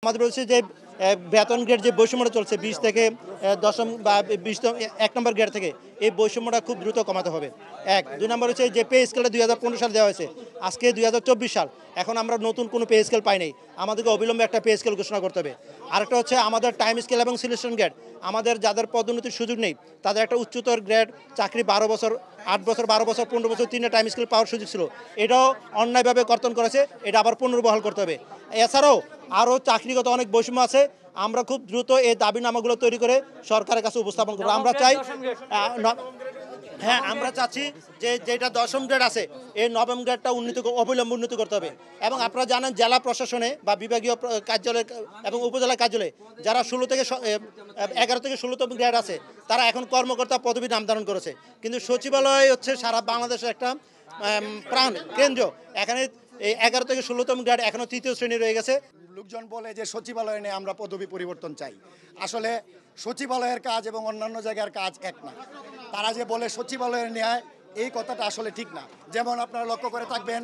আমাদের বলছে যে বেতন গ্রেড যে বৈষম্যটা চলছে 20 থেকে দশম বা 20 1 নম্বর গ্রেড থেকে এই বৈষম্যটা খুব দ্রুত কমাতে হবে। 2 নম্বর হচ্ছে যে পে স্কেলটা 2015 সালে দেওয়া হয়েছে, আজকে 2024 সাল, এখন আমরা নতুন কোনো পে স্কেল পাই নাই। আমাদেরকে অবিলম্বে একটা পে স্কেল ঘোষণা করতে হবে। আরেকটা হচ্ছে আমাদের টাইম স্কেল এবং সিলেকশন গ্রেড, আমাদের যাদের পদোন্নতির সুযোগ নেই তাদের একটা উচ্চতর গ্রেড চাকরি 12 বছর 8 বছর 12 বছর 15 বছর 3টে টাইম স্কেল পাওয়ার সুযোগ ছিল, এটাও অন্যায়ভাবে কর্তন করেছে, এটা আবার পুনর্বহাল করতে হবে। এছাড়াও আরও চাকরিগত অনেক বৈষম্য আছে, আমরা খুব দ্রুত এই দাবিনামাগুলো তৈরি করে সরকারের কাছে উপস্থাপন করবো। আমরা চাই হ্যাঁ, আমরা চাচ্ছি যে যেটা দশম গ্রেড আছে এই নবম গ্রেডটা অবিলম্বে উন্নতি করতে হবে। এবং আপনারা জানেন জেলা প্রশাসনে বা বিভাগীয় কার্যালয় এবং উপজেলা কার্যালয়ে যারা 11 থেকে 16তম গ্রেড আছে তারা এখন কর্মকর্তা পদবি নামধারণ করেছে, কিন্তু সচিবালয় হচ্ছে সারা বাংলাদেশের একটা প্রাণ কেন্দ্র। এখানে এই 11 থেকে 16তম গ্রেড এখনো 3য় শ্রেণী রয়ে গেছে। লোকজন বলে যে সচিবালয়ে নিয়ে আমরা পদবি পরিবর্তন চাই, আসলে সচিবালয়ের কাজ এবং অন্যান্য জায়গার কাজ এক না। তারা যে বলে সচিবালয়ের ন্যায়, এই কথাটা আসলে ঠিক না। যেমন আপনারা লক্ষ্য করে থাকবেন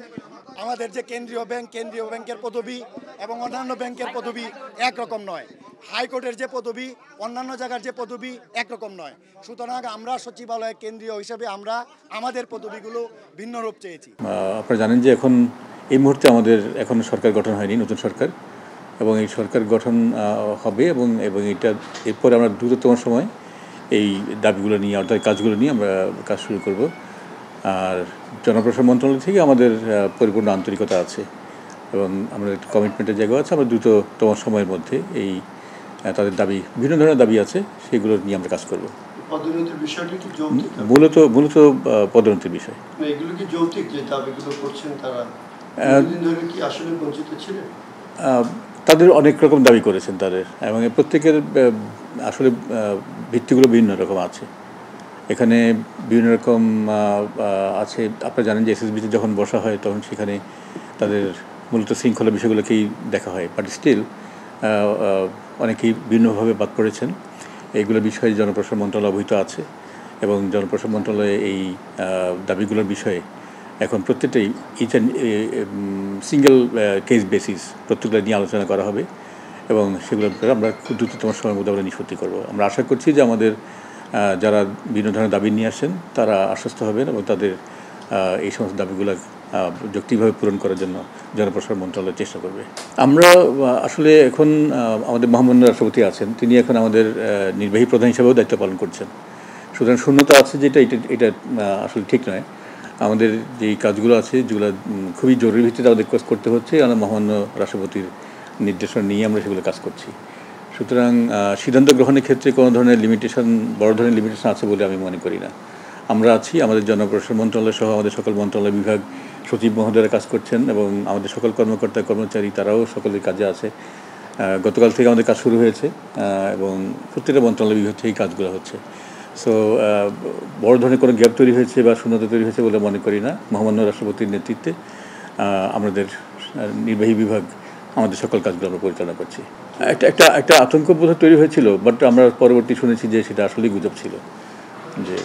আমাদের যে কেন্দ্রীয় ব্যাংকের পদবি এবং অন্যান্য ব্যাংকের পদবি একরকম নয়। হাইকোর্টের যে পদবি অন্যান্য জায়গার যে পদবি একরকম নয়। সুতরাং আমরা সচিবালয় কেন্দ্রীয় হিসেবে আমরা আমাদের পদবিগুলো ভিন্ন রূপ চেয়েছি। আপনারা জানেন যে এখন এই মুহূর্তে আমাদের এখন সরকার গঠন হয়নি, নতুন সরকার, এবং এই সরকার গঠন হবে এবং এটা এরপরে আমরা দ্রুততম সময় এই দাবিগুলো নিয়ে অর্থাৎ কাজগুলো নিয়ে আমরা কাজ শুরু করব। আর জনপ্রশাসন মন্ত্রণালয় থেকে আমাদের পরিপূর্ণ আন্তরিকতা আছে এবং আমাদের একটা কমিটমেন্টের জায়গা আছে। আমরা দ্রুততম সময়ের মধ্যে এই তাদের দাবি, বিভিন্ন ধরনের দাবি আছে, সেগুলো নিয়ে আমরা কাজ করব। পদোন্নতির বিষয়টি কি যৌক্তিক? মূলত পদোন্নতির বিষয়। এগুলো কি যৌক্তিক যে দাবিগুলো করছেন তারা? দিন ধরে কি আসলে বঞ্চিত ছিলেন? তাদের অনেক রকম দাবি করেছেন তাদের, এবং প্রত্যেকের আসলে ভিত্তিগুলো বিভিন্ন রকম আছে। এখানে বিভিন্ন রকম আছে। আপনারা জানেন যে এসএসবিতে যখন বসা হয় তখন সেখানে তাদের মূলত শৃঙ্খলা বিষয়গুলোকেই দেখা হয়, বাট স্টিল অনেকেই বিভিন্নভাবে বাদ পড়েছেন। এইগুলো বিষয়ে জনপ্রশাসন মন্ত্রণালয় অবহিত আছে এবং জনপ্রশাসন মন্ত্রণালয়ে এই দাবিগুলোর বিষয়ে এখন প্রত্যেকটাই সিঙ্গেল কেস বেসিস প্রত্যেকটা নিয়ে আলোচনা করা হবে এবং সেগুলোর ব্যাপারে আমরা খুব দ্রুততম সময়ের মধ্যে আমরা নিষ্পত্তি করবো। আমরা আশা করছি যে আমাদের যারা বিভিন্ন ধরনের দাবি নিয়ে আসেন তারা আশ্বস্ত হবেন এবং তাদের এই সমস্ত দাবিগুলো যৌক্তিকভাবে পূরণ করার জন্য জনপ্রশাসন মন্ত্রণালয় চেষ্টা করবে। আমরা আসলে এখন আমাদের মহামান্য রাষ্ট্রপতি আছেন, তিনি এখন আমাদের নির্বাহী প্রধান হিসেবেও দায়িত্ব পালন করছেন। সুতরাং শূন্যতা আছে যেটা এটা আসলে ঠিক নয়। আমাদের যেই কাজগুলো আছে যেগুলো খুবই জরুরি ভিত্তিতে আমাদের কাজ করতে হচ্ছে, আমরা মহামান্য রাষ্ট্রপতির নির্দেশনা নিয়ে আমরা সেগুলো কাজ করছি। সুতরাং সিদ্ধান্ত গ্রহণের ক্ষেত্রে কোনো ধরনের বড় ধরনের লিমিটেশন আছে বলে আমি মনে করি না। আমরা আছি, আমাদের জনপ্রশাসন মন্ত্রণালয় সহ আমাদের সকল মন্ত্রণালয় বিভাগ সচিব মহোদয়রা কাজ করছেন এবং আমাদের সকল কর্মকর্তা কর্মচারী তারাও সকলের কাজে আছে। গতকাল থেকে আমাদের কাজ শুরু হয়েছে এবং প্রত্যেকটা মন্ত্রণালয় বিভাগ থেকেই কাজগুলো হচ্ছে। সো বড় ধরনের কোনো গ্যাপ তৈরি হয়েছে বা শূন্যতা তৈরি হয়েছে বলে মনে করি না। মহামান্য রাষ্ট্রপতির নেতৃত্বে আমাদের নির্বাহী বিভাগ আমাদের সকল কাজগুলো আমরা পরিচালনা করছি। একটা আতঙ্কবোধ তৈরি হয়েছিল, বাট আমরা পরবর্তী শুনেছি যে সেটা আসলেই গুজব ছিল যে